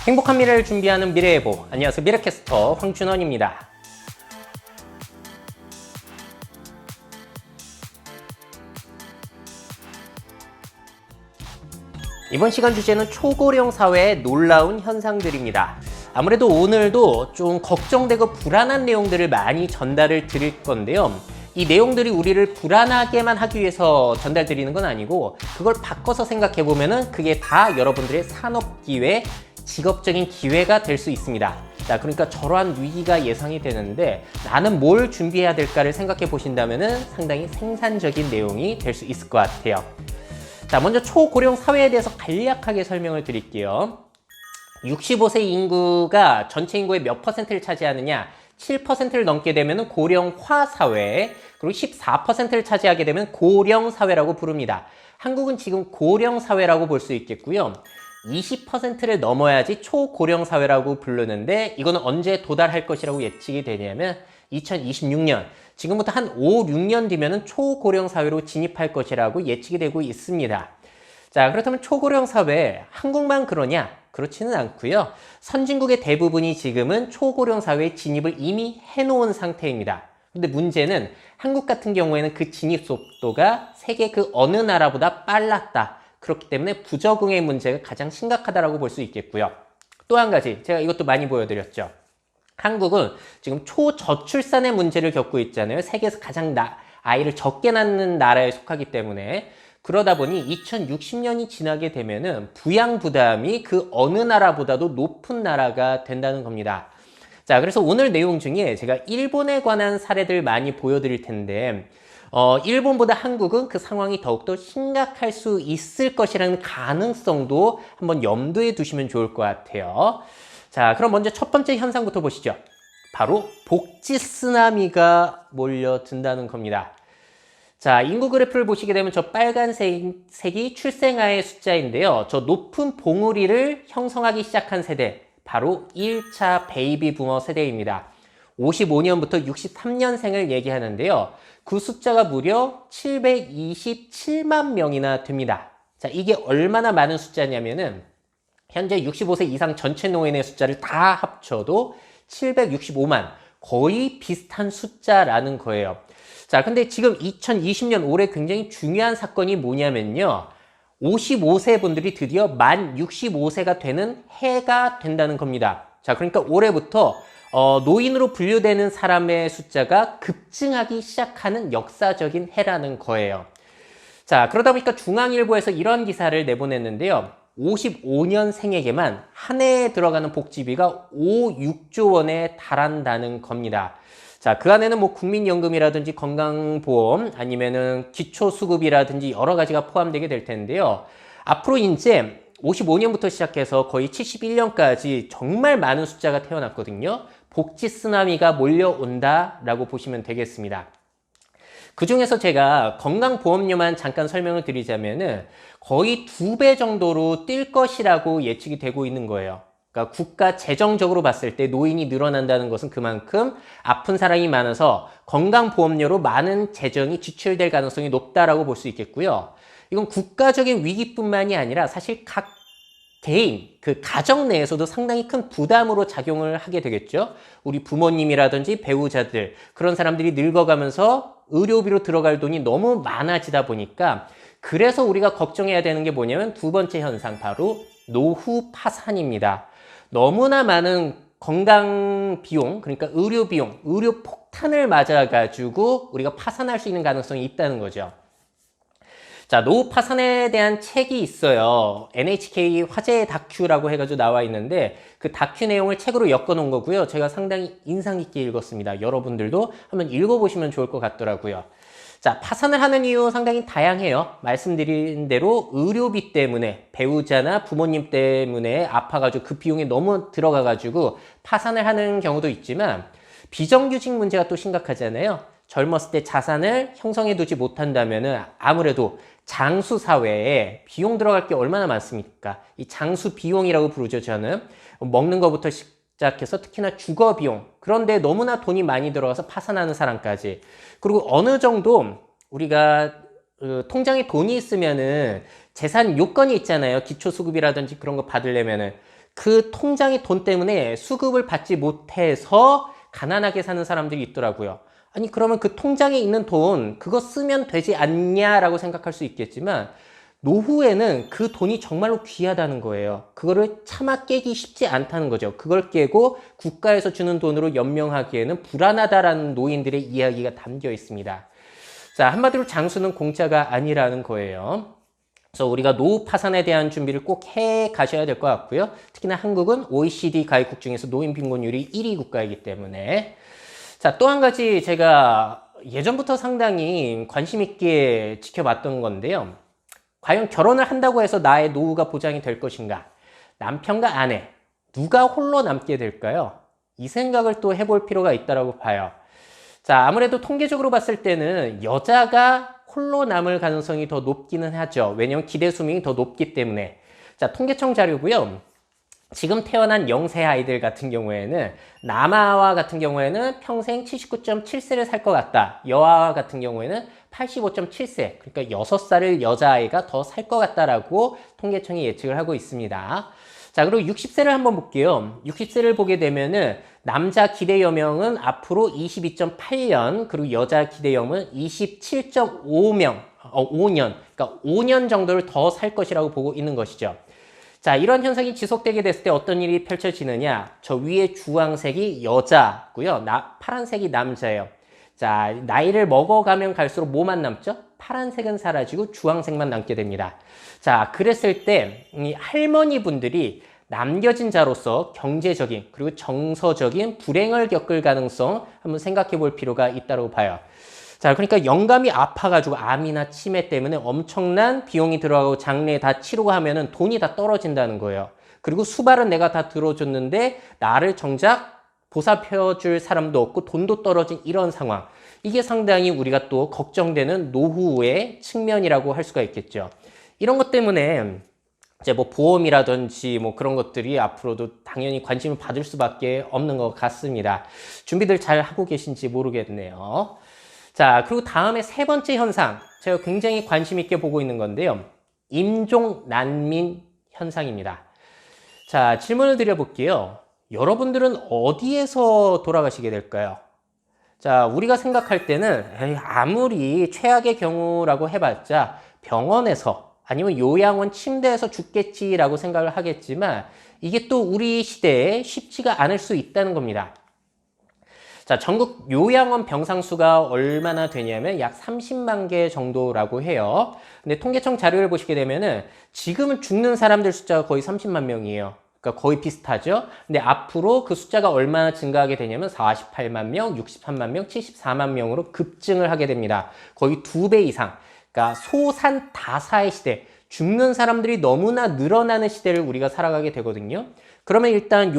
행복한 미래를 준비하는 미래예보. 안녕하세요, 미래캐스터 황준원입니다. 이번 시간 주제는 초고령 사회의 놀라운 현상들입니다. 아무래도 오늘도 좀 걱정되고 불안한 내용들을 많이 전달을 드릴 건데요. 이 내용들이 우리를 불안하게만 하기 위해서 전달드리는 건 아니고, 그걸 바꿔서 생각해보면은 그게 다 여러분들의 산업기회, 직업적인 기회가 될 수 있습니다. 자, 그러니까 저러한 위기가 예상이 되는데 나는 뭘 준비해야 될까를 생각해 보신다면은 상당히 생산적인 내용이 될 수 있을 것 같아요. 자, 먼저 초고령 사회에 대해서 간략하게 설명을 드릴게요. 65세 인구가 전체 인구의 몇 퍼센트를 차지하느냐? 7%를 넘게 되면 고령화 사회, 그리고 14%를 차지하게 되면 고령 사회라고 부릅니다. 한국은 지금 고령 사회라고 볼 수 있겠고요. 20%를 넘어야지 초고령 사회라고 부르는데, 이거는 언제 도달할 것이라고 예측이 되냐면 2026년, 지금부터 한 5, 6년 뒤면은 초고령 사회로 진입할 것이라고 예측이 되고 있습니다. 자, 그렇다면 초고령 사회, 한국만 그러냐? 그렇지는 않고요. 선진국의 대부분이 지금은 초고령 사회에 진입을 이미 해놓은 상태입니다. 근데 문제는 한국 같은 경우에는 그 진입 속도가 세계 그 어느 나라보다 빨랐다. 그렇기 때문에 부적응의 문제가 가장 심각하다고 볼 수 있겠고요. 또 한 가지, 제가 이것도 많이 보여드렸죠. 한국은 지금 초저출산의 문제를 겪고 있잖아요. 세계에서 가장 아이를 적게 낳는 나라에 속하기 때문에. 그러다 보니 2060년이 지나게 되면은 부양 부담이 그 어느 나라보다도 높은 나라가 된다는 겁니다. 자, 그래서 오늘 내용 중에 제가 일본에 관한 사례들 많이 보여드릴 텐데, 일본보다 한국은 그 상황이 더욱더 심각할 수 있을 것이라는 가능성도 한번 염두에 두시면 좋을 것 같아요. 자, 그럼 먼저 첫 번째 현상부터 보시죠. 바로 복지 쓰나미가 몰려든다는 겁니다. 자, 인구 그래프를 보시게 되면 저 빨간색이 출생아의 숫자인데요. 저 높은 봉우리를 형성하기 시작한 세대, 바로 1차 베이비 부머 세대입니다. 55년부터 63년생을 얘기하는데요. 그 숫자가 무려 727만 명이나 됩니다. 자, 이게 얼마나 많은 숫자냐면은 현재 65세 이상 전체 노인의 숫자를 다 합쳐도 765만, 거의 비슷한 숫자라는 거예요. 자, 근데 지금 2020년 올해 굉장히 중요한 사건이 뭐냐면요. 55세 분들이 드디어 만 65세가 되는 해가 된다는 겁니다. 자, 그러니까 올해부터 노인으로 분류되는 사람의 숫자가 급증하기 시작하는 역사적인 해라는 거예요. 자, 그러다 보니까 중앙일보에서 이런 기사를 내보냈는데요. 55년생에게만 한 해에 들어가는 복지비가 6조 원에 달한다는 겁니다. 자, 그 안에는 뭐 국민연금이라든지 건강보험 아니면은 기초수급이라든지 여러 가지가 포함되게 될 텐데요. 앞으로 이제 55년부터 시작해서 거의 71년까지 정말 많은 숫자가 태어났거든요. 복지 쓰나미가 몰려온다라고 보시면 되겠습니다. 그 중에서 제가 건강보험료만 잠깐 설명을 드리자면은 거의 2배 정도로 뛸 것이라고 예측이 되고 있는 거예요. 그러니까 국가 재정적으로 봤을 때 노인이 늘어난다는 것은 그만큼 아픈 사람이 많아서 건강보험료로 많은 재정이 지출될 가능성이 높다라고 볼 수 있겠고요. 이건 국가적인 위기뿐만이 아니라 사실 각 개인, 그 가정 내에서도 상당히 큰 부담으로 작용을 하게 되겠죠. 우리 부모님이라든지 배우자들, 그런 사람들이 늙어가면서 의료비로 들어갈 돈이 너무 많아지다 보니까, 그래서 우리가 걱정해야 되는 게 뭐냐면 두 번째 현상, 바로 노후 파산입니다. 너무나 많은 건강 비용, 그러니까 의료 비용, 의료 폭탄을 맞아가지고 우리가 파산할 수 있는 가능성이 있다는 거죠. 자, 노후 파산에 대한 책이 있어요. NHK 화제의 다큐라고 해가지고 나와 있는데, 그 다큐 내용을 책으로 엮어 놓은 거고요. 제가 상당히 인상 깊게 읽었습니다. 여러분들도 한번 읽어보시면 좋을 것 같더라고요. 자, 파산을 하는 이유 상당히 다양해요. 말씀드린 대로 의료비 때문에, 배우자나 부모님 때문에 아파가지고 그 비용이 너무 들어가가지고 파산을 하는 경우도 있지만, 비정규직 문제가 또 심각하잖아요. 젊었을 때 자산을 형성해 두지 못한다면은 아무래도 장수 사회에 비용 들어갈 게 얼마나 많습니까? 이 장수 비용이라고 부르죠, 저는. 먹는 것부터 시작해서 특히나 주거 비용. 그런데 너무나 돈이 많이 들어가서 파산하는 사람까지. 그리고 어느 정도 우리가 통장에 돈이 있으면은 재산 요건이 있잖아요. 기초수급이라든지 그런 거 받으려면은. 그 통장의 돈 때문에 수급을 받지 못해서 가난하게 사는 사람들이 있더라고요. 아니, 그러면 그 통장에 있는 돈, 그거 쓰면 되지 않냐라고 생각할 수 있겠지만, 노후에는 그 돈이 정말로 귀하다는 거예요. 그거를 차마 깨기 쉽지 않다는 거죠. 그걸 깨고 국가에서 주는 돈으로 연명하기에는 불안하다라는 노인들의 이야기가 담겨 있습니다. 자, 한마디로 장수는 공짜가 아니라는 거예요. 그래서 우리가 노후 파산에 대한 준비를 꼭 해 가셔야 될 것 같고요. 특히나 한국은 OECD 가입국 중에서 노인 빈곤율이 1위 국가이기 때문에. 자, 또 한 가지 제가 예전부터 상당히 관심 있게 지켜봤던 건데요. 과연 결혼을 한다고 해서 나의 노후가 보장이 될 것인가? 남편과 아내, 누가 홀로 남게 될까요? 이 생각을 또 해볼 필요가 있다고 봐요. 자, 아무래도 통계적으로 봤을 때는 여자가 홀로 남을 가능성이 더 높기는 하죠. 왜냐면 기대 수명이 더 높기 때문에. 자, 통계청 자료고요. 지금 태어난 영세 아이들 같은 경우에는 남아와 같은 경우에는 평생 79.7세를 살 것 같다. 여아와 같은 경우에는 85.7세, 그러니까 6살을 여자아이가 더 살 것 같다라고 통계청이 예측을 하고 있습니다. 자, 그리고 60세를 한번 볼게요. 60세를 보게 되면은 남자 기대 여명은 앞으로 22.8년, 그리고 여자 기대 여명은 27.5년, 그러니까 5년 정도를 더 살 것이라고 보고 있는 것이죠. 자, 이런 현상이 지속되게 됐을 때 어떤 일이 펼쳐지느냐? 저 위에 주황색이 여자고요. 파란색이 남자예요. 자, 나이를 먹어가면 갈수록 뭐만 남죠? 파란색은 사라지고 주황색만 남게 됩니다. 자, 그랬을 때 이 할머니 분들이 남겨진 자로서 경제적인 그리고 정서적인 불행을 겪을 가능성 한번 생각해 볼 필요가 있다고 봐요. 자, 그러니까 영감이 아파가지고 암이나 치매 때문에 엄청난 비용이 들어가고 장례 다 치르고 하면은 돈이 다 떨어진다는 거예요. 그리고 수발은 내가 다 들어줬는데 나를 정작 보살펴줄 사람도 없고 돈도 떨어진 이런 상황. 이게 상당히 우리가 또 걱정되는 노후의 측면이라고 할 수가 있겠죠. 이런 것 때문에 이제 뭐 보험이라든지 뭐 그런 것들이 앞으로도 당연히 관심을 받을 수밖에 없는 것 같습니다. 준비들 잘 하고 계신지 모르겠네요. 자, 그리고 다음에 세 번째 현상, 제가 굉장히 관심 있게 보고 있는 건데요. 임종 난민 현상입니다. 자, 질문을 드려볼게요. 여러분들은 어디에서 돌아가시게 될까요? 자, 우리가 생각할 때는 아무리 최악의 경우라고 해봤자 병원에서 아니면 요양원 침대에서 죽겠지라고 생각을 하겠지만 이게 또 우리 시대에 쉽지가 않을 수 있다는 겁니다. 자, 전국 요양원 병상 수가 얼마나 되냐면 약 30만 개 정도라고 해요. 근데 통계청 자료를 보시게 되면은 지금은 죽는 사람들 숫자가 거의 30만 명이에요. 그러니까 거의 비슷하죠. 근데 앞으로 그 숫자가 얼마나 증가하게 되냐면 48만 명, 63만 명, 74만 명으로 급증을 하게 됩니다. 거의 2배 이상. 그러니까 소산다사의 시대, 죽는 사람들이 너무나 늘어나는 시대를 우리가 살아가게 되거든요. 그러면 일단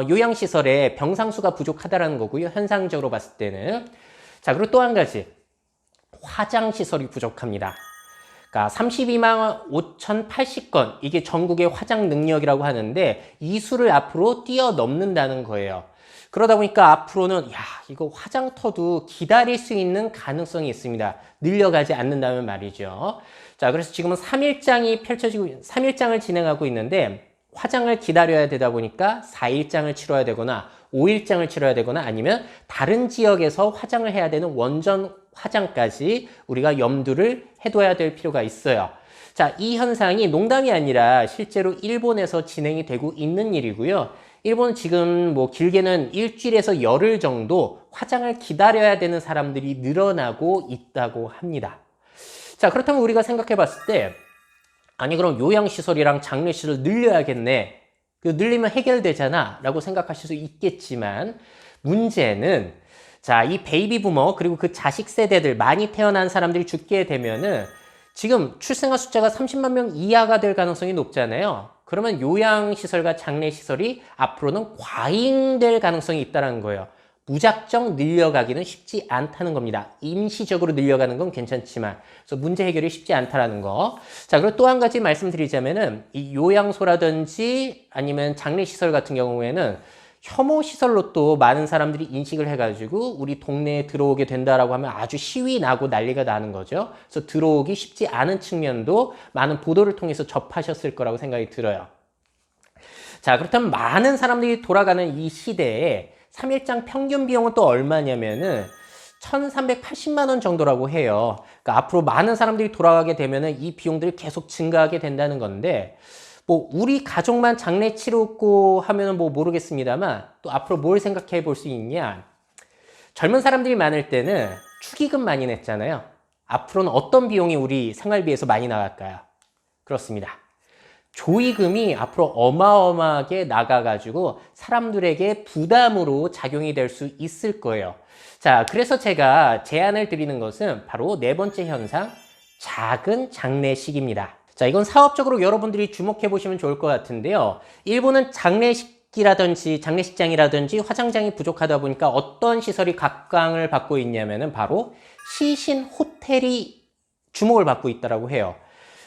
요양시설에 병상수가 부족하다는 거고요. 현상적으로 봤을 때는. 자, 그리고 또 한 가지. 화장시설이 부족합니다. 그러니까 32만 5,080건, 이게 전국의 화장 능력이라고 하는데 이 수를 앞으로 뛰어넘는다는 거예요. 그러다 보니까 앞으로는 이거 화장터도 기다릴 수 있는 가능성이 있습니다. 늘려가지 않는다면 말이죠. 자, 그래서 지금은 3일장을 진행하고 있는데 화장을 기다려야 되다 보니까 4일장을 치러야 되거나 5일장을 치러야 되거나 아니면 다른 지역에서 화장을 해야 되는 원전 화장까지 우리가 염두를 해둬야 될 필요가 있어요. 자, 이 현상이 농담이 아니라 실제로 일본에서 진행이 되고 있는 일이고요. 일본은 지금 뭐 길게는 일주일에서 열흘 정도 화장을 기다려야 되는 사람들이 늘어나고 있다고 합니다. 자, 그렇다면 우리가 생각해 봤을 때 아니 그럼 요양시설이랑 장례시설 늘려야겠네. 늘리면 해결되잖아 라고 생각하실 수 있겠지만 문제는 자, 이 베이비 부머 그리고 그 자식 세대들 많이 태어난 사람들이 죽게 되면은 지금 출생아 숫자가 30만 명 이하가 될 가능성이 높잖아요. 그러면 요양시설과 장례시설이 앞으로는 과잉될 가능성이 있다는 거예요. 무작정 늘려가기는 쉽지 않다는 겁니다. 임시적으로 늘려가는 건 괜찮지만 그래서 문제 해결이 쉽지 않다는 거. 자, 그리고 또 한 가지 말씀드리자면은 이 요양소라든지 아니면 장례시설 같은 경우에는 혐오시설로 또 많은 사람들이 인식을 해가지고 우리 동네에 들어오게 된다라고 하면 아주 시위 나고 난리가 나는 거죠. 그래서 들어오기 쉽지 않은 측면도 많은 보도를 통해서 접하셨을 거라고 생각이 들어요. 자, 그렇다면 많은 사람들이 돌아가는 이 시대에 3일장 평균 비용은 또 얼마냐면은 1,380만 원 정도라고 해요. 그러니까 앞으로 많은 사람들이 돌아가게 되면은 이 비용들이 계속 증가하게 된다는 건데, 뭐 우리 가족만 장례 치르고 하면은 뭐 모르겠습니다만 또 앞으로 뭘 생각해 볼 수 있냐? 젊은 사람들이 많을 때는 축의금 많이 냈잖아요. 앞으로는 어떤 비용이 우리 생활비에서 많이 나갈까요? 그렇습니다. 조의금이 앞으로 어마어마하게 나가가지고 사람들에게 부담으로 작용이 될 수 있을 거예요. 자, 그래서 제가 제안을 드리는 것은 바로 네 번째 현상, 작은 장례식입니다. 자, 이건 사업적으로 여러분들이 주목해 보시면 좋을 것 같은데요. 일본은 장례식장이라든지 화장장이 부족하다 보니까 어떤 시설이 각광을 받고 있냐면은 바로 시신 호텔이 주목을 받고 있다고 해요.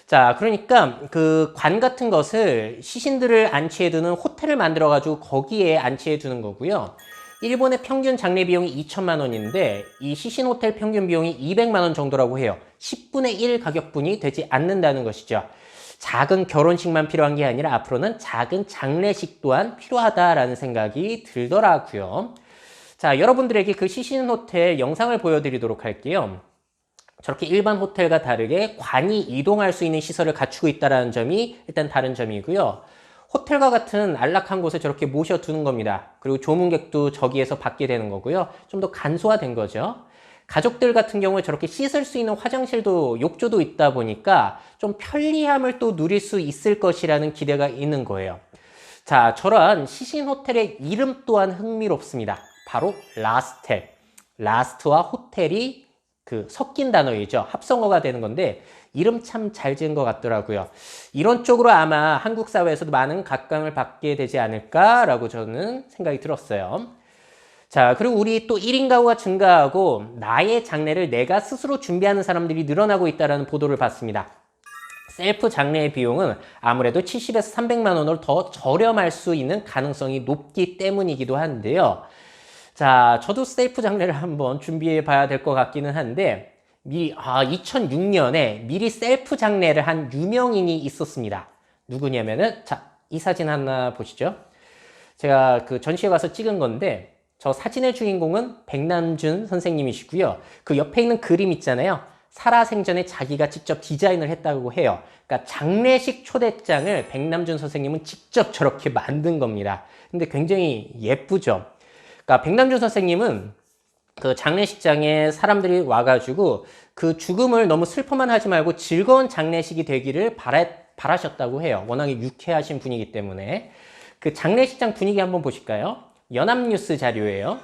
자, 그러니까 그 관 같은 것을 시신들을 안치해 두는 호텔을 만들어 가지고 거기에 안치해 두는 거고요. 일본의 평균 장례 비용이 2천만 원인데 이 시신 호텔 평균 비용이 200만 원 정도라고 해요. 10분의 1 가격분이 되지 않는다는 것이죠. 작은 결혼식만 필요한 게 아니라 앞으로는 작은 장례식 또한 필요하다라는 생각이 들더라고요. 자, 여러분들에게 그 시신 호텔 영상을 보여드리도록 할게요. 저렇게 일반 호텔과 다르게 관이 이동할 수 있는 시설을 갖추고 있다는 점이 일단 다른 점이고요. 호텔과 같은 안락한 곳에 저렇게 모셔두는 겁니다. 그리고 조문객도 저기에서 받게 되는 거고요. 좀 더 간소화된 거죠. 가족들 같은 경우에 저렇게 씻을 수 있는 화장실도 욕조도 있다 보니까 좀 편리함을 또 누릴 수 있을 것이라는 기대가 있는 거예요. 자, 저런 시신 호텔의 이름 또한 흥미롭습니다. 바로 라스텔. 라스트와 호텔이 그 섞인 단어이죠. 합성어가 되는 건데 이름 참 잘 지은 것 같더라고요. 이런 쪽으로 아마 한국 사회에서도 많은 각광을 받게 되지 않을까라고 저는 생각이 들었어요. 자, 그리고 우리 또 1인 가구가 증가하고 나의 장례를 내가 스스로 준비하는 사람들이 늘어나고 있다는 보도를 봤습니다. 셀프 장례의 비용은 아무래도 70에서 300만 원으로 더 저렴할 수 있는 가능성이 높기 때문이기도 한데요. 자, 저도 셀프 장례를 한번 준비해 봐야 될 것 같기는 한데 2006년에 미리 셀프 장례를 한 유명인이 있었습니다. 누구냐면은 자, 이 사진 하나 보시죠. 제가 그 전시회 가서 찍은 건데 저 사진의 주인공은 백남준 선생님이시고요. 그 옆에 있는 그림 있잖아요. 살아생전에 자기가 직접 디자인을 했다고 해요. 그러니까 장례식 초대장을 백남준 선생님은 직접 저렇게 만든 겁니다. 근데 굉장히 예쁘죠. 그러니까 백남준 선생님은 그 장례식장에 사람들이 와가지고 그 죽음을 너무 슬퍼만 하지 말고 즐거운 장례식이 되기를 바라셨다고 해요. 워낙에 유쾌하신 분이기 때문에. 그 장례식장 분위기 한번 보실까요? 연합뉴스 자료예요.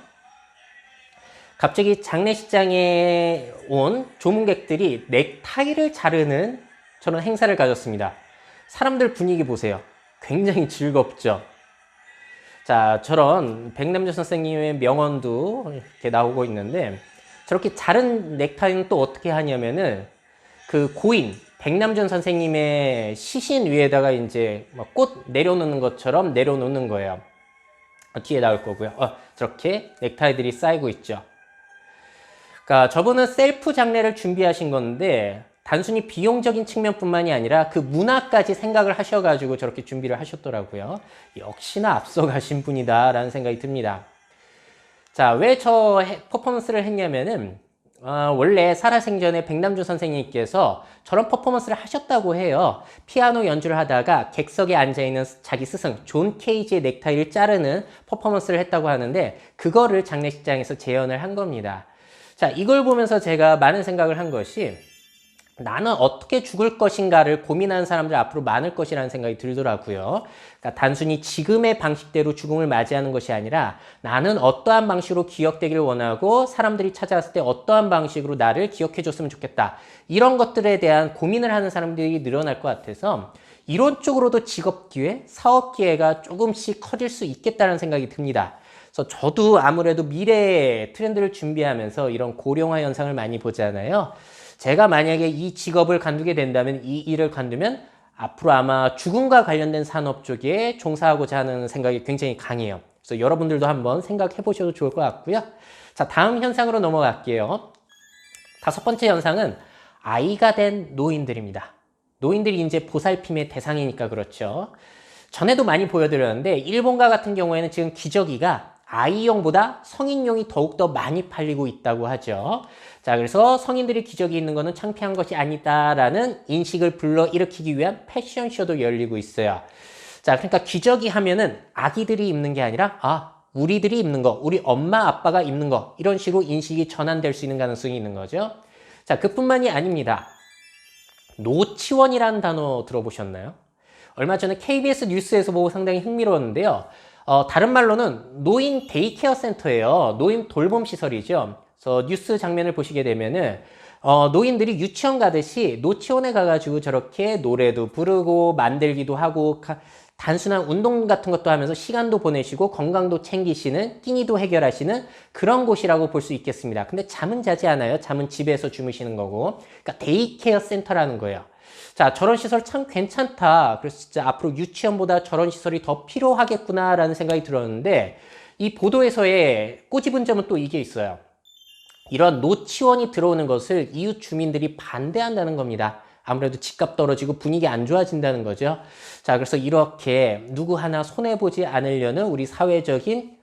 갑자기 장례식장에 온 조문객들이 넥타이를 자르는 저런 행사를 가졌습니다. 사람들 분위기 보세요. 굉장히 즐겁죠. 자, 저런 백남준 선생님의 명언도 이렇게 나오고 있는데 저렇게 자른 넥타이는 또 어떻게 하냐면은 그 고인 백남준 선생님의 시신 위에다가 이제 꽃 내려놓는 것처럼 내려놓는 거예요. 뒤에 나올 거고요. 저렇게 넥타이들이 쌓이고 있죠. 그러니까 저분은 셀프 장례를 준비하신 건데 단순히 비용적인 측면뿐만이 아니라 그 문화까지 생각을 하셔가지고 저렇게 준비를 하셨더라고요. 역시나 앞서가신 분이다라는 생각이 듭니다. 자, 왜 저 퍼포먼스를 했냐면은 원래 살아생전에 백남준 선생님께서 저런 퍼포먼스를 하셨다고 해요. 피아노 연주를 하다가 객석에 앉아있는 자기 스승 존 케이지의 넥타이를 자르는 퍼포먼스를 했다고 하는데 그거를 장례식장에서 재현을 한 겁니다. 자, 이걸 보면서 제가 많은 생각을 한 것이 나는 어떻게 죽을 것인가를 고민하는 사람들 앞으로 많을 것이라는 생각이 들더라고요. 그러니까 단순히 지금의 방식대로 죽음을 맞이하는 것이 아니라 나는 어떠한 방식으로 기억되기를 원하고 사람들이 찾아왔을 때 어떠한 방식으로 나를 기억해 줬으면 좋겠다. 이런 것들에 대한 고민을 하는 사람들이 늘어날 것 같아서 이런 쪽으로도 직업 기회, 사업 기회가 조금씩 커질 수 있겠다는 생각이 듭니다. 그래서 저도 아무래도 미래의 트렌드를 준비하면서 이런 고령화 현상을 많이 보잖아요. 제가 만약에 이 직업을 관두게 된다면, 이 일을 관두면 앞으로 아마 죽음과 관련된 산업 쪽에 종사하고자 하는 생각이 굉장히 강해요. 그래서 여러분들도 한번 생각해 보셔도 좋을 것 같고요. 자, 다음 현상으로 넘어갈게요. 5번째 현상은 아이가 된 노인들입니다. 노인들이 이제 보살핌의 대상이니까 그렇죠. 전에도 많이 보여드렸는데 일본과 같은 경우에는 지금 기저귀가 아이용보다 성인용이 더욱더 많이 팔리고 있다고 하죠. 자, 그래서 성인들이 기저귀 입는 거는 창피한 것이 아니다라는 인식을 불러일으키기 위한 패션쇼도 열리고 있어요. 자, 그러니까 기저귀 하면은 아기들이 입는 게 아니라 우리들이 입는 거, 우리 엄마 아빠가 입는 거 이런 식으로 인식이 전환될 수 있는 가능성이 있는 거죠. 자, 그뿐만이 아닙니다. 노치원이라는 단어 들어보셨나요? 얼마 전에 KBS 뉴스에서 보고 상당히 흥미로웠는데요. 다른 말로는 노인 데이케어 센터예요. 노인 돌봄 시설이죠. 그래서 뉴스 장면을 보시게 되면은 노인들이 유치원 가듯이 노치원에 가가지고 저렇게 노래도 부르고 만들기도 하고 단순한 운동 같은 것도 하면서 시간도 보내시고 건강도 챙기시는, 끼니도 해결하시는 그런 곳이라고 볼 수 있겠습니다. 근데 잠은 자지 않아요. 잠은 집에서 주무시는 거고. 그러니까 데이케어 센터라는 거예요. 자, 저런 시설 참 괜찮다. 그래서 진짜 앞으로 유치원보다 저런 시설이 더 필요하겠구나라는 생각이 들었는데 이 보도에서의 꼬집은 점은 또 이게 있어요. 이런 노치원이 들어오는 것을 이웃 주민들이 반대한다는 겁니다. 아무래도 집값 떨어지고 분위기 안 좋아진다는 거죠. 자, 그래서 이렇게 누구 하나 손해보지 않으려는 우리 사회적인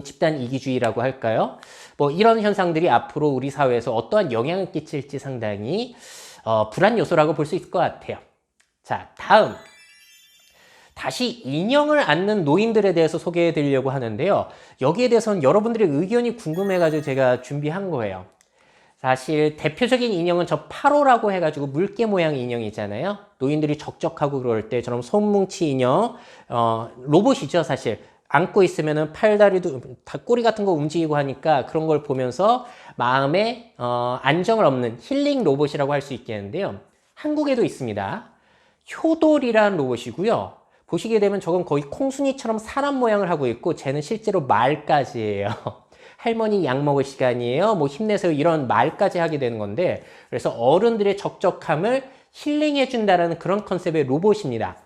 집단 이기주의라고 할까요? 뭐 이런 현상들이 앞으로 우리 사회에서 어떠한 영향을 끼칠지 상당히 불안 요소라고 볼 수 있을 것 같아요. 자, 다음. 다시 인형을 안는 노인들에 대해서 소개해 드리려고 하는데요. 여기에 대해서는 여러분들의 의견이 궁금해가지고 제가 준비한 거예요. 사실 대표적인 인형은 저 8호라고 해가지고 물개 모양 인형이잖아요. 노인들이 적적하고 그럴 때 저런 손뭉치 인형, 로봇이죠 사실. 안고 있으면은 팔다리도 꼬리 같은 거 움직이고 하니까 그런 걸 보면서 마음에 안정을 얻는 힐링 로봇이라고 할 수 있겠는데요. 한국에도 있습니다. 효돌이라는 로봇이고요. 보시게 되면 저건 거의 콩순이처럼 사람 모양을 하고 있고 쟤는 실제로 말까지예요. 할머니 약 먹을 시간이에요. 뭐 힘내세요. 이런 말까지 하게 되는 건데 그래서 어른들의 적적함을 힐링해 준다라는 그런 컨셉의 로봇입니다.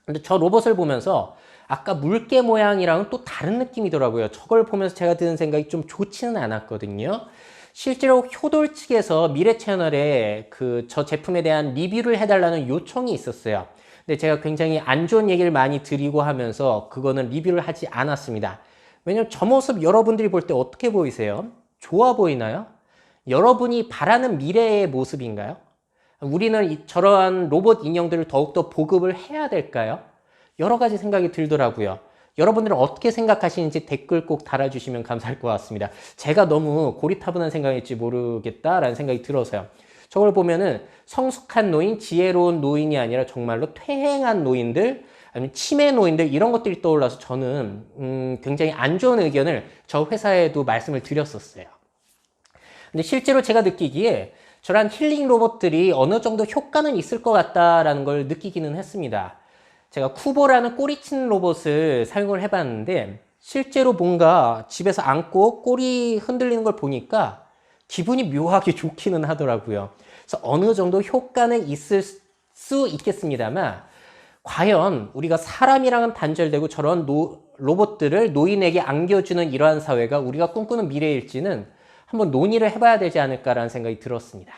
근데 저 로봇을 보면서 아까 물개 모양이랑은 또 다른 느낌이더라고요. 저걸 보면서 제가 드는 생각이 좀 좋지는 않았거든요. 실제로 효돌 측에서 미래채널에 저 제품에 대한 리뷰를 해달라는 요청이 있었어요. 근데 제가 굉장히 안 좋은 얘기를 많이 드리고 하면서 그거는 리뷰를 하지 않았습니다. 왜냐면 저 모습 여러분들이 볼 때 어떻게 보이세요? 좋아 보이나요? 여러분이 바라는 미래의 모습인가요? 우리는 저러한 로봇 인형들을 더욱더 보급을 해야 될까요? 여러 가지 생각이 들더라고요. 여러분들은 어떻게 생각하시는지 댓글 꼭 달아주시면 감사할 것 같습니다. 제가 너무 고리타분한 생각일지 모르겠다라는 생각이 들어서요. 저걸 보면은 성숙한 노인, 지혜로운 노인이 아니라 정말로 퇴행한 노인들, 아니면 치매 노인들 이런 것들이 떠올라서 저는 굉장히 안 좋은 의견을 저 회사에도 말씀을 드렸었어요. 근데 실제로 제가 느끼기에 저런 힐링 로봇들이 어느 정도 효과는 있을 것 같다라는 걸 느끼기는 했습니다. 제가 쿠보라는 꼬리친 로봇을 사용을 해봤는데 실제로 뭔가 집에서 안고 꼬리 흔들리는 걸 보니까 기분이 묘하게 좋기는 하더라고요. 그래서 어느 정도 효과는 있을 수 있겠습니다만 과연 우리가 사람이랑은 단절되고 저런 로봇들을 노인에게 안겨주는 이러한 사회가 우리가 꿈꾸는 미래일지는 한번 논의를 해봐야 되지 않을까라는 생각이 들었습니다.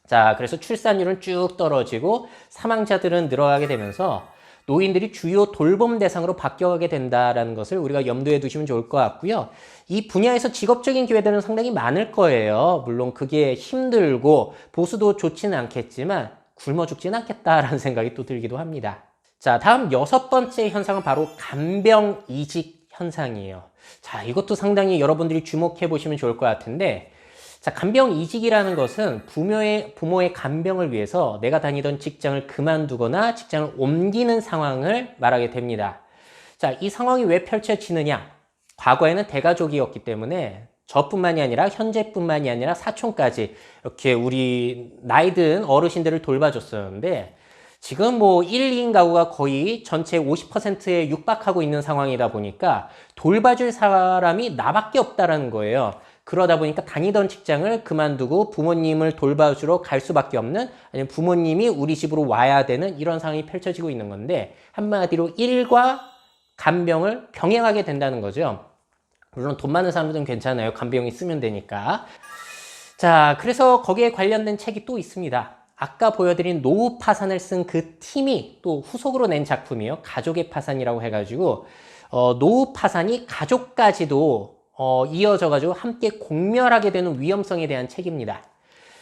자, 그래서 출산율은 쭉 떨어지고 사망자들은 늘어가게 되면서 노인들이 주요 돌봄 대상으로 바뀌어가게 된다는 것을 우리가 염두에 두시면 좋을 것 같고요. 이 분야에서 직업적인 기회들은 상당히 많을 거예요. 물론 그게 힘들고 보수도 좋지는 않겠지만 굶어 죽지는 않겠다라는 생각이 또 들기도 합니다. 자, 다음 6번째 현상은 바로 간병 이직 현상이에요. 자, 이것도 상당히 여러분들이 주목해 보시면 좋을 것 같은데 자, 간병 이직이라는 것은 부모의 간병을 위해서 내가 다니던 직장을 그만두거나 직장을 옮기는 상황을 말하게 됩니다. 자, 이 상황이 왜 펼쳐지느냐? 과거에는 대가족이었기 때문에 저뿐만이 아니라 현재뿐만이 아니라 사촌까지 이렇게 우리 나이 든 어르신들을 돌봐줬었는데 지금 뭐 1, 2인 가구가 거의 전체 50%에 육박하고 있는 상황이다 보니까 돌봐줄 사람이 나밖에 없다라는 거예요. 그러다 보니까 다니던 직장을 그만두고 부모님을 돌봐주러 갈 수밖에 없는 아니면 부모님이 우리 집으로 와야 되는 이런 상황이 펼쳐지고 있는 건데 한마디로 일과 간병을 병행하게 된다는 거죠. 물론 돈 많은 사람들은 괜찮아요. 간병이 쓰면 되니까. 자, 그래서 거기에 관련된 책이 또 있습니다. 아까 보여드린 노후 파산을 쓴 그 팀이 또 후속으로 낸 작품이에요. 가족의 파산이라고 해가지고 노후 파산이 가족까지도 이어져가지고 함께 공멸하게 되는 위험성에 대한 책입니다.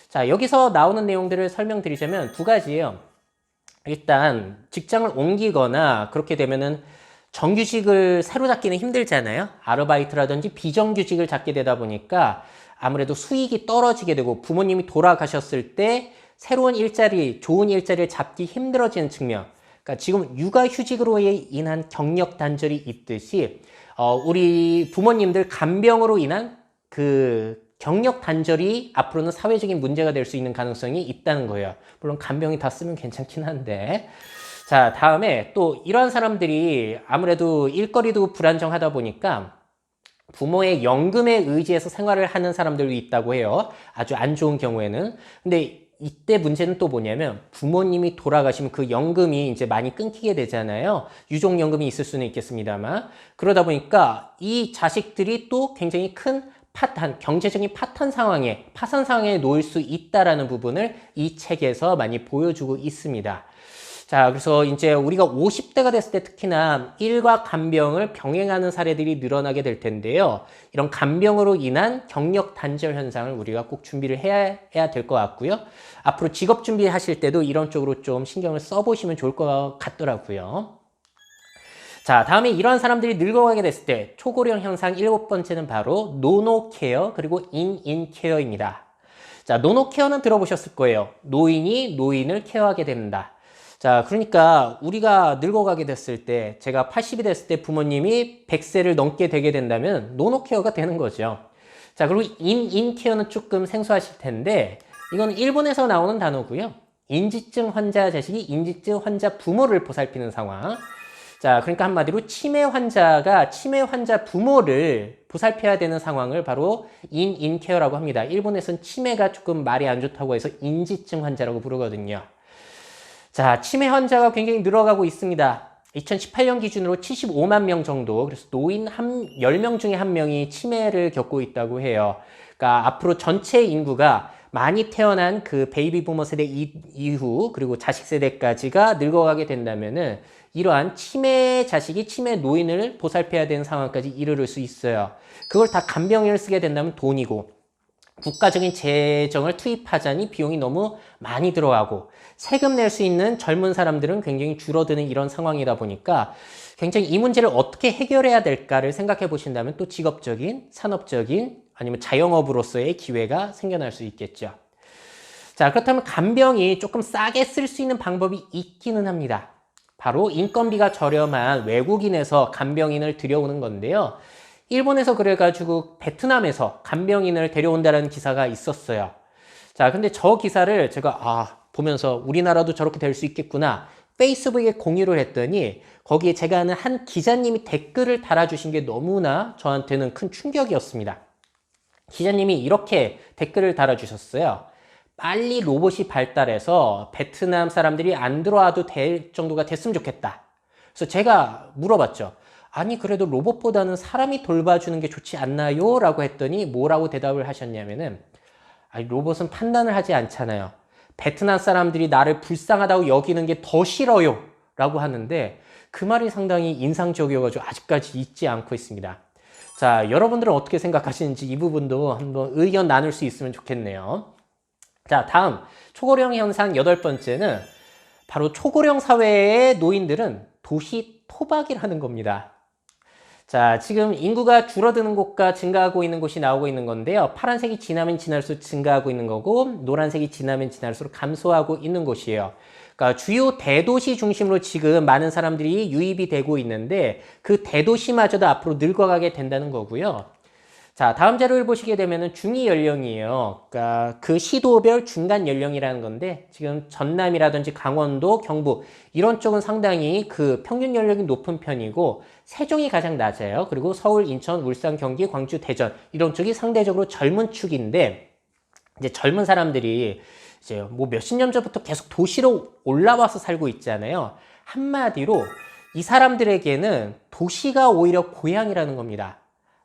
자, 여기서 나오는 내용들을 설명드리자면 두 가지예요. 일단 직장을 옮기거나 그렇게 되면은 정규직을 새로 잡기는 힘들잖아요. 아르바이트라든지 비정규직을 잡게 되다 보니까 아무래도 수익이 떨어지게 되고 부모님이 돌아가셨을 때 새로운 일자리, 좋은 일자리를 잡기 힘들어지는 측면. 그러니까 지금 육아휴직으로 인한 경력 단절이 있듯이 우리 부모님들 간병으로 인한 그 경력 단절이 앞으로는 사회적인 문제가 될 수 있는 가능성이 있다는 거예요. 물론 간병이 다 쓰면 괜찮긴 한데. 자, 다음에 또 이러한 사람들이 아무래도 일거리도 불안정하다 보니까 부모의 연금에 의지해서 생활을 하는 사람들도 있다고 해요. 아주 안 좋은 경우에는. 근데 이때 문제는 또 뭐냐면 부모님이 돌아가시면 그 연금이 이제 많이 끊기게 되잖아요. 유족연금이 있을 수는 있겠습니다만. 그러다 보니까 이 자식들이 또 굉장히 큰 경제적인 파산 상황에 놓일 수 있다라는 부분을 이 책에서 많이 보여주고 있습니다. 자, 그래서 이제 우리가 50대가 됐을 때 특히나 일과 간병을 병행하는 사례들이 늘어나게 될 텐데요. 이런 간병으로 인한 경력 단절 현상을 우리가 꼭 준비를 해야 될 것 같고요. 앞으로 직업 준비하실 때도 이런 쪽으로 좀 신경을 써보시면 좋을 것 같더라고요. 자, 다음에 이러한 사람들이 늙어가게 됐을 때 초고령 현상 7번째는 바로 노노케어 그리고 인인케어입니다. 자, 노노케어는 들어보셨을 거예요. 노인이 노인을 케어하게 됩니다. 자, 그러니까 우리가 늙어가게 됐을 때 제가 80이 됐을 때 부모님이 100세를 넘게 되게 된다면 노노케어가 되는 거죠. 자, 그리고 인인케어는 조금 생소하실 텐데 이건 일본에서 나오는 단어고요. 인지증 환자 자식이 인지증 환자 부모를 보살피는 상황. 자, 그러니까 한마디로 치매 환자가 치매 환자 부모를 보살펴야 되는 상황을 바로 인인케어라고 합니다. 일본에서는 치매가 조금 말이 안 좋다고 해서 인지증 환자라고 부르거든요. 자, 치매 환자가 굉장히 늘어가고 있습니다. 2018년 기준으로 75만 명 정도, 그래서 노인 10명 중에 1명이 치매를 겪고 있다고 해요. 그러니까 앞으로 전체 인구가 많이 태어난 그 베이비 부머 세대 이후 그리고 자식 세대까지가 늙어가게 된다면은 이러한 치매 자식이 치매 노인을 보살펴야 되는 상황까지 이르를 수 있어요. 그걸 다 간병인을 쓰게 된다면 돈이고 국가적인 재정을 투입하자니 비용이 너무 많이 들어가고 세금 낼 수 있는 젊은 사람들은 굉장히 줄어드는 이런 상황이다 보니까 굉장히 이 문제를 어떻게 해결해야 될까를 생각해 보신다면 또 직업적인, 산업적인 아니면 자영업으로서의 기회가 생겨날 수 있겠죠. 자, 그렇다면 간병이 조금 싸게 쓸 수 있는 방법이 있기는 합니다. 바로 인건비가 저렴한 외국인에서 간병인을 들여오는 건데요. 일본에서 그래가지고 베트남에서 간병인을 데려온다는 기사가 있었어요. 자, 근데 저 기사를 제가 보면서 우리나라도 저렇게 될 수 있겠구나. 페이스북에 공유를 했더니 거기에 제가 아는 한 기자님이 댓글을 달아주신 게 너무나 저한테는 큰 충격이었습니다. 기자님이 이렇게 댓글을 달아주셨어요. 빨리 로봇이 발달해서 베트남 사람들이 안 들어와도 될 정도가 됐으면 좋겠다. 그래서 제가 물어봤죠. 아니, 그래도 로봇보다는 사람이 돌봐주는 게 좋지 않나요? 라고 했더니 뭐라고 대답을 하셨냐면은, 아니, 로봇은 판단을 하지 않잖아요. 베트남 사람들이 나를 불쌍하다고 여기는 게 더 싫어요. 라고 하는데 그 말이 상당히 인상적이어가지고 아직까지 잊지 않고 있습니다. 자, 여러분들은 어떻게 생각하시는지 이 부분도 한번 의견 나눌 수 있으면 좋겠네요. 자, 다음 초고령 현상 8번째는 바로 초고령 사회의 노인들은 도시 토박이라는 겁니다. 자, 지금 인구가 줄어드는 곳과 증가하고 있는 곳이 나오고 있는 건데요. 파란색이 지나면 지날수록 증가하고 있는 거고 노란색이 지나면 지날수록 감소하고 있는 곳이에요. 그러니까 주요 대도시 중심으로 지금 많은 사람들이 유입이 되고 있는데 그 대도시마저도 앞으로 늙어가게 된다는 거고요. 자, 다음 자료를 보시게 되면은 중위 연령이에요. 그러니까 그 시도별 중간 연령이라는 건데 지금 전남이라든지 강원도, 경북 이런 쪽은 상당히 그 평균 연령이 높은 편이고 세종이 가장 낮아요. 그리고 서울, 인천, 울산, 경기, 광주, 대전 이런 쪽이 상대적으로 젊은 축인데 이제 젊은 사람들이 이제 뭐 몇십 년 전부터 계속 도시로 올라와서 살고 있잖아요. 한마디로 이 사람들에게는 도시가 오히려 고향이라는 겁니다.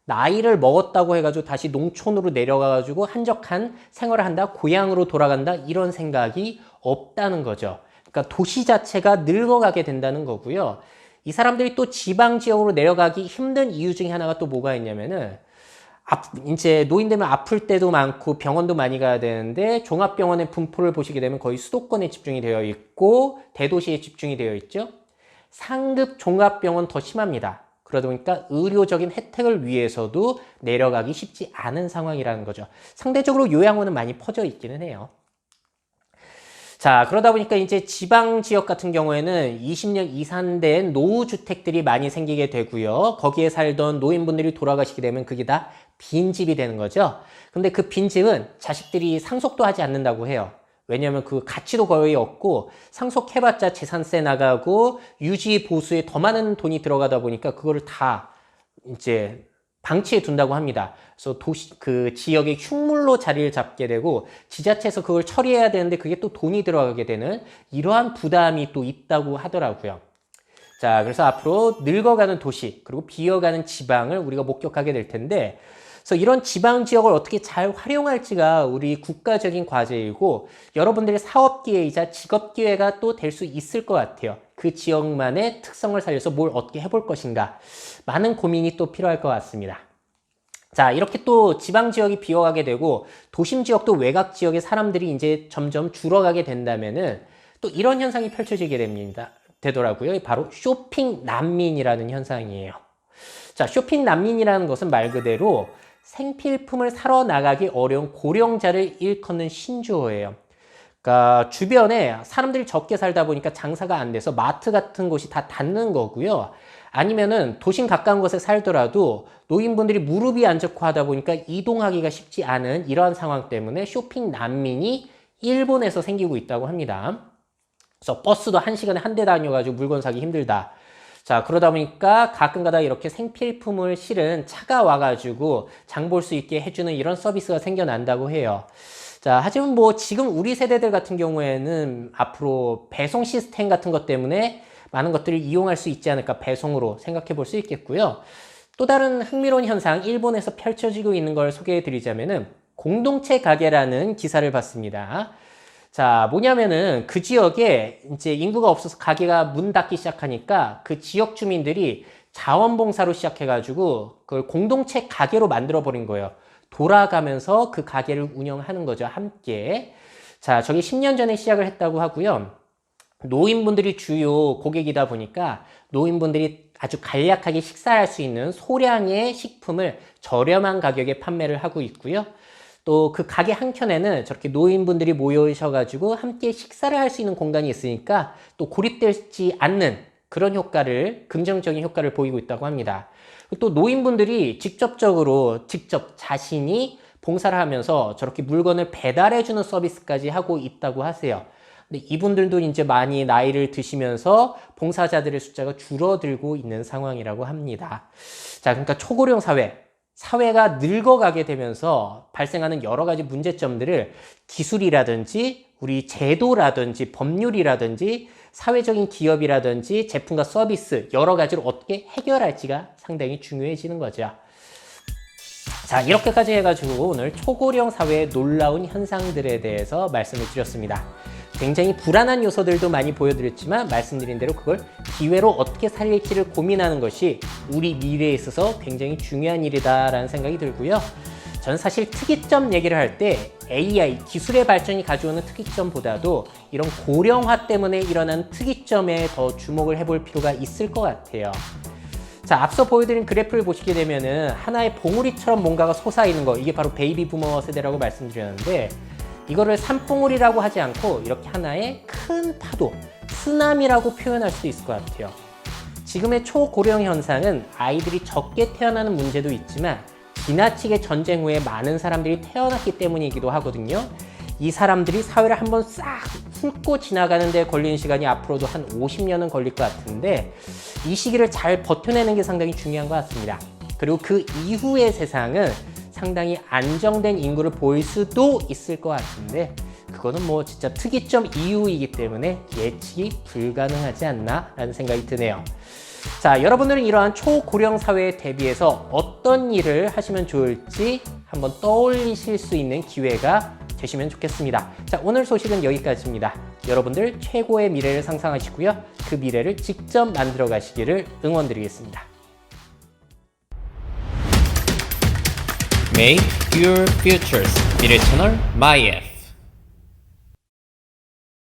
나이를 먹었다고 해가지고 다시 농촌으로 내려가가지고 한적한 생활을 한다, 고향으로 돌아간다 이런 생각이 없다는 거죠. 그러니까 도시 자체가 늙어가게 된다는 거고요. 이 사람들이 또 지방 지역으로 내려가기 힘든 이유 중에 하나가 또 뭐가 있냐면은 이제 노인 되면 아플 때도 많고 병원도 많이 가야 되는데 종합병원의 분포를 보시게 되면 거의 수도권에 집중이 되어 있고 대도시에 집중이 되어 있죠. 상급 종합병원 더 심합니다. 그러다 보니까 의료적인 혜택을 위해서도 내려가기 쉽지 않은 상황이라는 거죠. 상대적으로 요양원은 많이 퍼져 있기는 해요. 자, 그러다 보니까 이제 지방 지역 같은 경우에는 20년 이상 된 노후주택들이 많이 생기게 되고요. 거기에 살던 노인분들이 돌아가시게 되면 그게 다 빈집이 되는 거죠. 근데 그 빈집은 자식들이 상속도 하지 않는다고 해요. 왜냐하면 그 가치도 거의 없고 상속해봤자 재산세 나가고 유지 보수에 더 많은 돈이 들어가다 보니까 그거를 다 이제 방치해 둔다고 합니다. 그래서 그 지역의 흉물로 자리를 잡게 되고 지자체에서 그걸 처리해야 되는데 그게 또 돈이 들어가게 되는 이러한 부담이 또 있다고 하더라고요. 자, 그래서 앞으로 늙어가는 도시 그리고 비어가는 지방을 우리가 목격하게 될 텐데 그래서 이런 지방 지역을 어떻게 잘 활용할지가 우리 국가적인 과제이고 여러분들의 사업 기회이자 직업 기회가 또 될 수 있을 것 같아요. 그 지역만의 특성을 살려서 뭘 어떻게 해볼 것인가 많은 고민이 또 필요할 것 같습니다. 자, 이렇게 또 지방 지역이 비어가게 되고 도심 지역도 외곽 지역의 사람들이 이제 점점 줄어가게 된다면은 또 이런 현상이 펼쳐지게 되더라고요. 바로 쇼핑 난민이라는 현상이에요. 자, 쇼핑 난민이라는 것은 말 그대로 생필품을 사러 나가기 어려운 고령자를 일컫는 신조어예요. 그러니까 주변에 사람들이 적게 살다 보니까 장사가 안 돼서 마트 같은 곳이 다 닫는 거고요. 아니면은 도심 가까운 곳에 살더라도 노인분들이 무릎이 안 좋고 하다 보니까 이동하기가 쉽지 않은 이러한 상황 때문에 쇼핑 난민이 일본에서 생기고 있다고 합니다. 그래서 버스도 1시간에 한 대 다녀가지고 물건 사기 힘들다. 자, 그러다 보니까 가끔가다 이렇게 생필품을 실은 차가 와가지고 장 볼 수 있게 해주는 이런 서비스가 생겨난다고 해요. 자, 하지만 뭐 지금 우리 세대들 같은 경우에는 앞으로 배송 시스템 같은 것 때문에 많은 것들을 이용할 수 있지 않을까 배송으로 생각해 볼 수 있겠고요. 또 다른 흥미로운 현상, 일본에서 펼쳐지고 있는 걸 소개해 드리자면은 공동체 가게라는 기사를 봤습니다. 자, 뭐냐면은 그 지역에 이제 인구가 없어서 가게가 문 닫기 시작하니까 그 지역 주민들이 자원봉사로 시작해가지고 그걸 공동체 가게로 만들어 버린 거예요. 돌아가면서 그 가게를 운영하는 거죠, 함께. 자, 저게 10년 전에 시작을 했다고 하고요. 노인분들이 주요 고객이다 보니까 노인분들이 아주 간략하게 식사할 수 있는 소량의 식품을 저렴한 가격에 판매를 하고 있고요. 또 그 가게 한켠에는 저렇게 노인분들이 모여셔가지고 함께 식사를 할 수 있는 공간이 있으니까 또 고립되지 않는 그런 효과를, 긍정적인 효과를 보이고 있다고 합니다. 또 노인분들이 직접 자신이 봉사를 하면서 저렇게 물건을 배달해주는 서비스까지 하고 있다고 하세요. 근데 이분들도 이제 많이 나이를 드시면서 봉사자들의 숫자가 줄어들고 있는 상황이라고 합니다. 자, 그러니까 초고령 사회가 늙어가게 되면서 발생하는 여러 가지 문제점들을 기술이라든지 우리 제도라든지 법률이라든지 사회적인 기업이라든지 제품과 서비스 여러 가지로 어떻게 해결할지가 상당히 중요해지는 거죠. 자, 이렇게까지 해가지고 오늘 초고령 사회의 놀라운 현상들에 대해서 말씀을 드렸습니다. 굉장히 불안한 요소들도 많이 보여드렸지만 말씀드린 대로 그걸 기회로 어떻게 살릴지를 고민하는 것이 우리 미래에 있어서 굉장히 중요한 일이다라는 생각이 들고요. 저는 사실 특이점 얘기를 할 때 AI, 기술의 발전이 가져오는 특이점보다도 이런 고령화 때문에 일어난 특이점에 더 주목을 해볼 필요가 있을 것 같아요. 자, 앞서 보여드린 그래프를 보시게 되면은 하나의 봉우리처럼 뭔가가 솟아있는 거, 이게 바로 베이비 부머 세대라고 말씀드렸는데 이거를 산봉우리라고 하지 않고 이렇게 하나의 큰 파도, 쓰나미라고 표현할 수도 있을 것 같아요. 지금의 초고령 현상은 아이들이 적게 태어나는 문제도 있지만 지나치게 전쟁 후에 많은 사람들이 태어났기 때문이기도 하거든요. 이 사람들이 사회를 한번 싹 훑고 지나가는 데 걸리는 시간이 앞으로도 한 50년은 걸릴 것 같은데 이 시기를 잘 버텨내는 게 상당히 중요한 것 같습니다. 그리고 그 이후의 세상은 상당히 안정된 인구를 보일 수도 있을 것 같은데 그거는 뭐 진짜 특이점 이후이기 때문에 예측이 불가능하지 않나 라는 생각이 드네요. 자, 여러분들은 이러한 초고령 사회에 대비해서 어떤 일을 하시면 좋을지 한번 떠올리실 수 있는 기회가 되시면 좋겠습니다. 자, 오늘 소식은 여기까지입니다. 여러분들 최고의 미래를 상상하시고요. 그 미래를 직접 만들어 가시기를 응원드리겠습니다. Make your futures. 미래 채널 MyF.